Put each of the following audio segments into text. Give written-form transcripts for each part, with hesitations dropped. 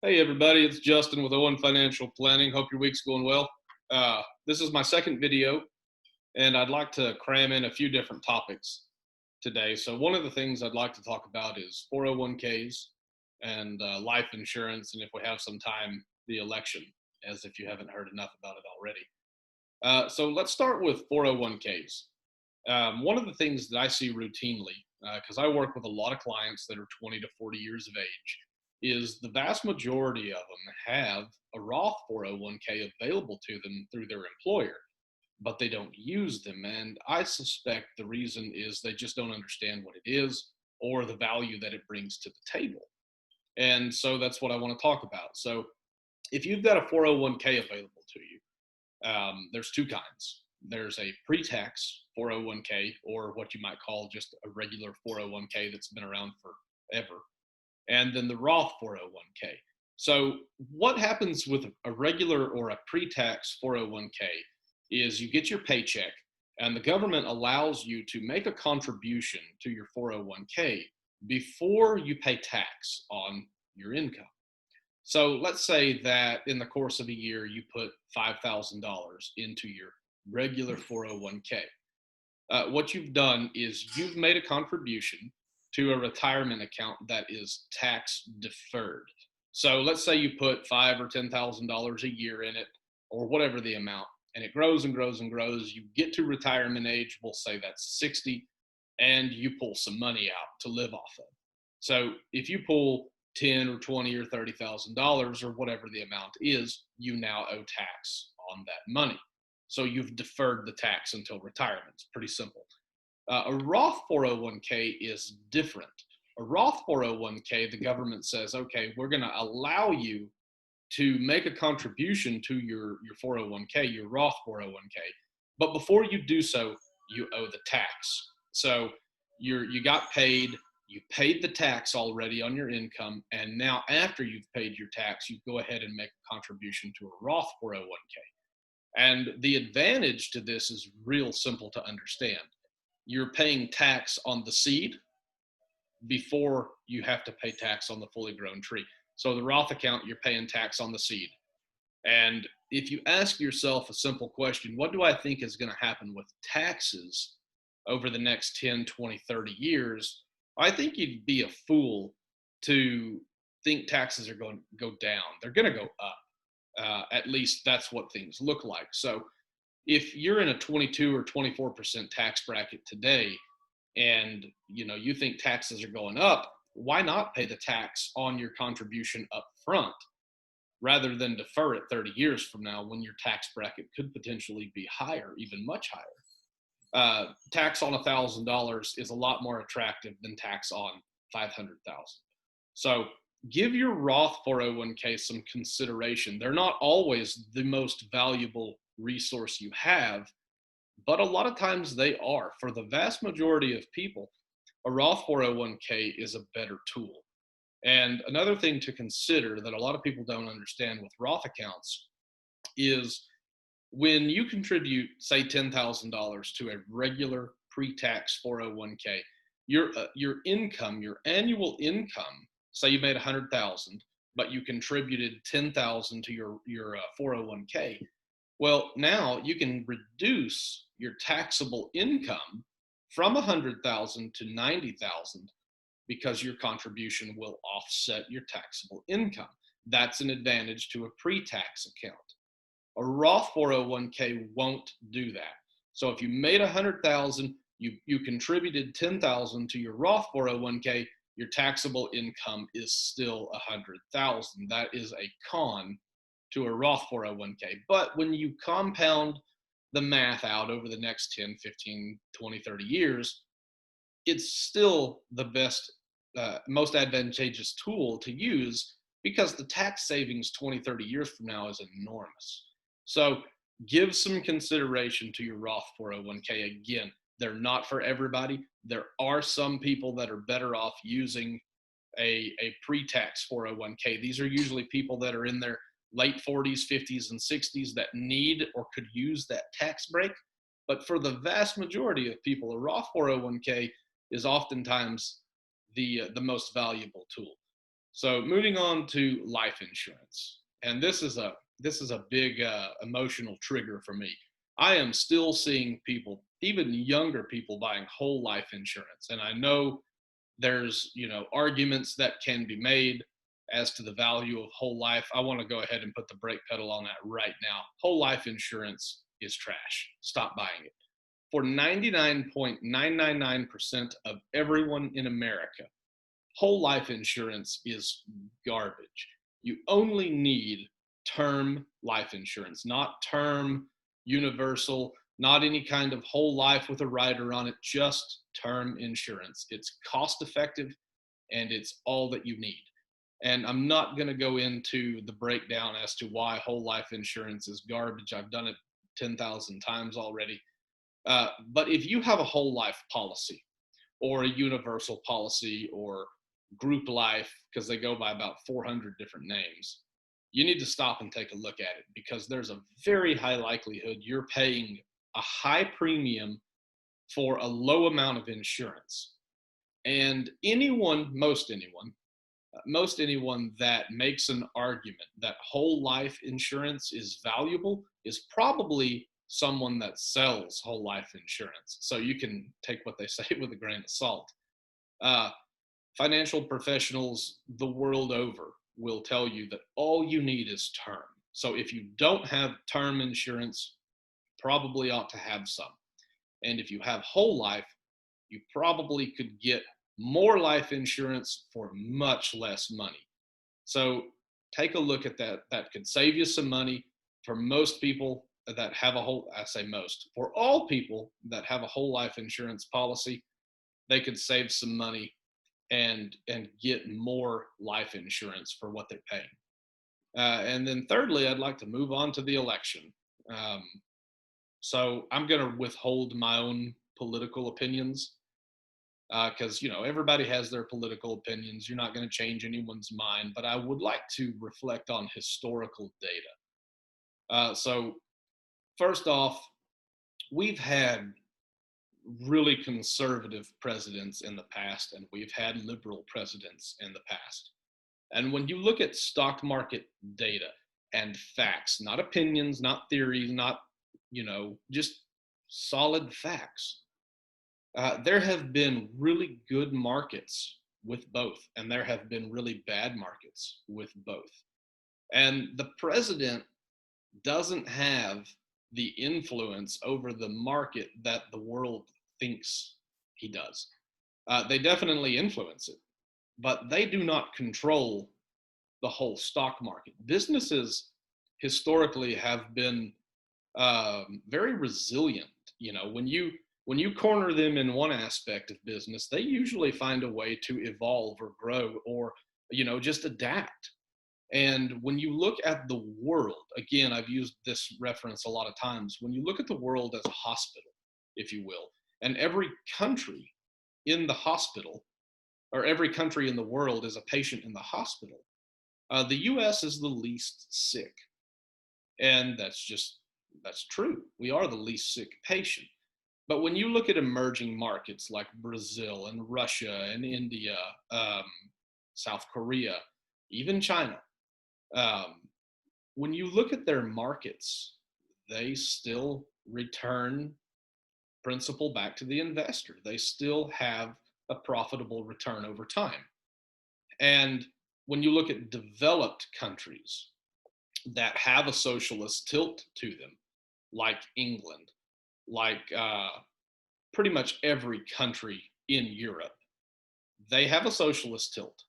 Hey everybody, it's Justin with Owen Financial Planning. Hope your week's going well. This is my second video, and I'd like to cram in a few different topics today. So one of the things I'd like to talk about is 401k's and life insurance, and if we have some time, the election, as if you haven't heard enough about it already. So let's start with 401k's. One of the things that I see routinely, because I work with a lot of clients that are 20 to 40 years of age, is the vast majority of them have a Roth 401k available to them through their employer, but they don't use them. And I suspect the reason is they just don't understand what it is or the value that it brings to the table. And so that's what I want to talk about. So if you've got a 401k available to you, there's two kinds. There's a pre-tax 401k, or what you might call just a regular 401k that's been around forever, and then the Roth 401k. So what happens with a regular or a pre-tax 401k is you get your paycheck, and the government allows you to make a contribution to your 401k before you pay tax on your income. So let's say that in the course of a year, you put $5,000 into your regular 401k. What you've done is you've made a contribution to a retirement account that is tax deferred. So let's say you put five or $10,000 a year in it, or whatever the amount, and it grows and grows and grows. You get to retirement age, we'll say that's 60, and you pull some money out to live off of. So if you pull 10 or 20 or $30,000 or whatever the amount is, you now owe tax on that money. So you've deferred the tax until retirement. It's pretty simple. A Roth 401k is different. A Roth 401k, the government says, okay, we're going to allow you to make a contribution to your 401k, your Roth 401k. But before you do so, you owe the tax. So you got paid, you paid the tax already on your income, and now after you've paid your tax, you go ahead and make a contribution to a Roth 401k. And the advantage to this is real simple to understand. You're paying tax on the seed before you have to pay tax on the fully grown tree. So the Roth account, you're paying tax on the seed. And if you ask yourself a simple question, what do I think is going to happen with taxes over the next 10, 20, 30 years? I think you'd be a fool to think taxes are going to go down. They're going to go up. At least that's what things look like. So if you're in a 22 or 24% tax bracket today, and you think taxes are going up, why not pay the tax on your contribution up front rather than defer it 30 years from now when your tax bracket could potentially be higher, even much higher? Tax on $1,000 is a lot more attractive than tax on 500,000. So give your Roth 401k some consideration. They're not always the most valuable resource you have, but a lot of times they are. For the vast majority of people, a Roth 401k is a better tool. And another thing to consider that a lot of people don't understand with Roth accounts is when you contribute, say, $10,000 to a regular pre-tax 401k, your income, your annual income, say you made 100,000, but you contributed 10,000 to your 401k. Well, now you can reduce your taxable income from 100,000 to 90,000 because your contribution will offset your taxable income. That's an advantage to a pre-tax account. A Roth 401k won't do that. So if you made 100,000, you contributed 10,000 to your Roth 401k, your taxable income is still 100,000. That is a con to a Roth 401k. But when you compound the math out over the next 10, 15, 20, 30 years, it's still the best, most advantageous tool to use because the tax savings 20, 30 years from now is enormous. So give some consideration to your Roth 401k. Again, they're not for everybody. There are some people that are better off using a pre-tax 401k. These are usually people that are in their late 40s, 50s, and 60s that need or could use that tax break. But for the vast majority of people, a Roth 401k is oftentimes the most valuable tool. So moving on to life insurance, and this is a big emotional trigger for me. I am still seeing people, even younger people, buying whole life insurance, and I know there's arguments that can be made as to the value of whole life. I want to go ahead and put the brake pedal on that right now. Whole life insurance is trash. Stop buying it. For 99.999% of everyone in America, whole life insurance is garbage. You only need term life insurance, not term universal, not any kind of whole life with a rider on it, just term insurance. It's cost effective and it's all that you need. And I'm not going to go into the breakdown as to why whole life insurance is garbage. I've done it 10,000 times already. But if you have a whole life policy or a universal policy or group life, because they go by about 400 different names, you need to stop and take a look at it, because there's a very high likelihood you're paying a high premium for a low amount of insurance. And most anyone that makes an argument that whole life insurance is valuable is probably someone that sells whole life insurance. So you can take what they say with a grain of salt. Uh, Financial professionals the world over will tell you that all you need is term. So if you don't have term insurance, probably ought to have some. And if you have whole life, you probably could get more life insurance for much less money. So take a look at that. That could save you some money. For most people that have a whole, I say most, for all people that have a whole life insurance policy, they could save some money and get more life insurance for what they're paying. And then thirdly, I'd like to move on to the election. Um, so I'm going to withhold my own political opinions, because everybody has their political opinions. You're not going to change anyone's mind, but I would like to reflect on historical data. So first off, we've had really conservative presidents in the past, and we've had liberal presidents in the past. And when you look at stock market data and facts, not opinions, not theories, not, just solid facts, there have been really good markets with both, and there have been really bad markets with both. And the president doesn't have the influence over the market that the world thinks he does. They definitely influence it, but they do not control the whole stock market. Businesses historically have been very resilient. When you corner them in one aspect of business, they usually find a way to evolve or grow or just adapt. And when you look at the world, again, I've used this reference a lot of times. When you look at the world as a hospital, if you will, and every country in the hospital, or every country in the world is a patient in the hospital, the US is the least sick. And that's true. We are the least sick patient. But when you look at emerging markets like Brazil and Russia and India, um, South Korea, even China, um, when you look at their markets, they still return principal back to the investor. They still have a profitable return over time. And when you look at developed countries that have a socialist tilt to them, like England, like pretty much every country in Europe, they have a socialist tilt,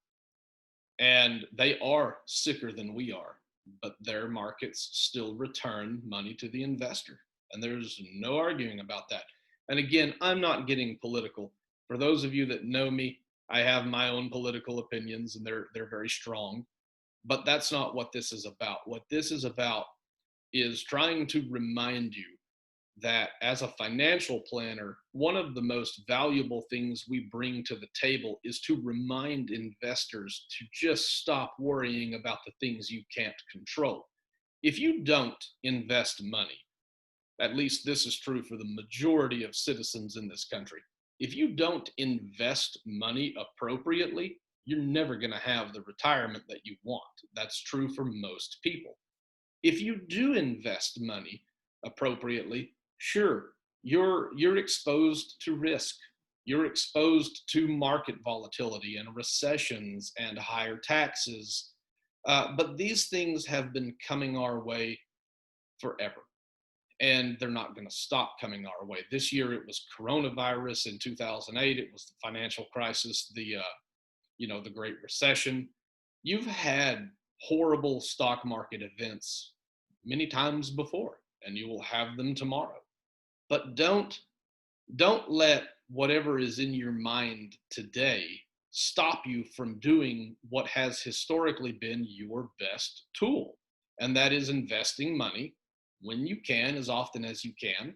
and they are sicker than we are, but their markets still return money to the investor. And there's no arguing about that. And again, I'm not getting political. For those of you that know me, I have my own political opinions, and they're very strong. But that's not what this is about. What this is about is trying to remind you that as a financial planner, one of the most valuable things we bring to the table is to remind investors to just stop worrying about the things you can't control. If you don't invest money, at least this is true for the majority of citizens in this country, if you don't invest money appropriately, you're never going to have the retirement that you want. That's true for most people. If you do invest money appropriately, sure, you're exposed to risk. You're exposed to market volatility and recessions and higher taxes. But these things have been coming our way forever, and they're not going to stop coming our way. This year it was coronavirus. In 2008 it was the financial crisis, the Great Recession. You've had horrible stock market events many times before, and you will have them tomorrow. But don't let whatever is in your mind today stop you from doing what has historically been your best tool, and that is investing money when you can, as often as you can,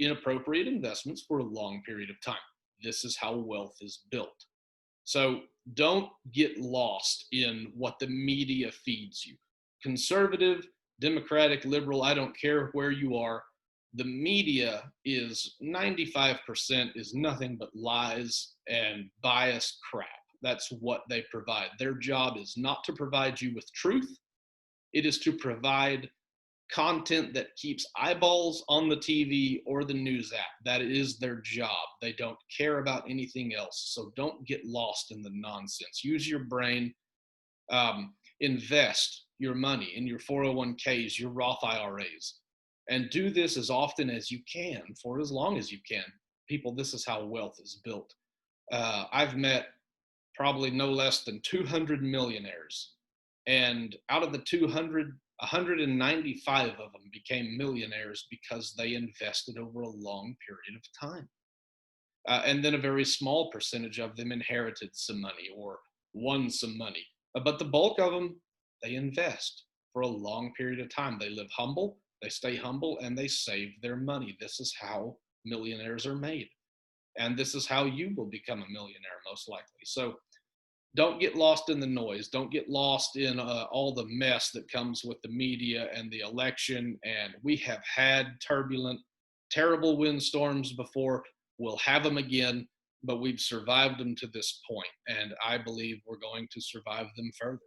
in appropriate investments for a long period of time. This is how wealth is built. So don't get lost in what the media feeds you. Conservative, Democratic, liberal, I don't care where you are. The media is 95% is nothing but lies and biased crap. That's what they provide. Their job is not to provide you with truth. It is to provide content that keeps eyeballs on the TV or the news app. That is their job. They don't care about anything else. So don't get lost in the nonsense. Use your brain. Invest your money in your 401k's, your Roth IRAs, and do this as often as you can for as long as you can. People, this is how wealth is built. I've met probably no less than 200 millionaires, and out of the 200, 195 of them became millionaires because they invested over a long period of time. And then a very small percentage of them inherited some money or won some money. But the bulk of them, they invest for a long period of time. They live humble, they stay humble, and they save their money. This is how millionaires are made. And this is how you will become a millionaire, most likely. So don't get lost in the noise. Don't get lost in all the mess that comes with the media and the election. And we have had turbulent, terrible windstorms before. We'll have them again, but we've survived them to this point, and I believe we're going to survive them further.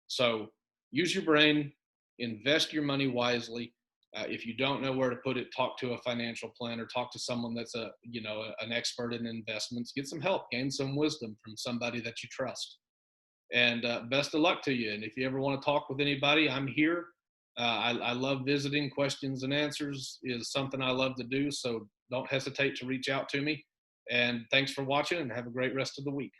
So use your brain, invest your money wisely. If you don't know where to put it, talk to a financial planner, talk to someone that's an expert in investments, get some help, gain some wisdom from somebody that you trust. And best of luck to you. And if you ever want to talk with anybody, I'm here. I love visiting. Questions and answers is something I love to do. So don't hesitate to reach out to me. And thanks for watching, and have a great rest of the week.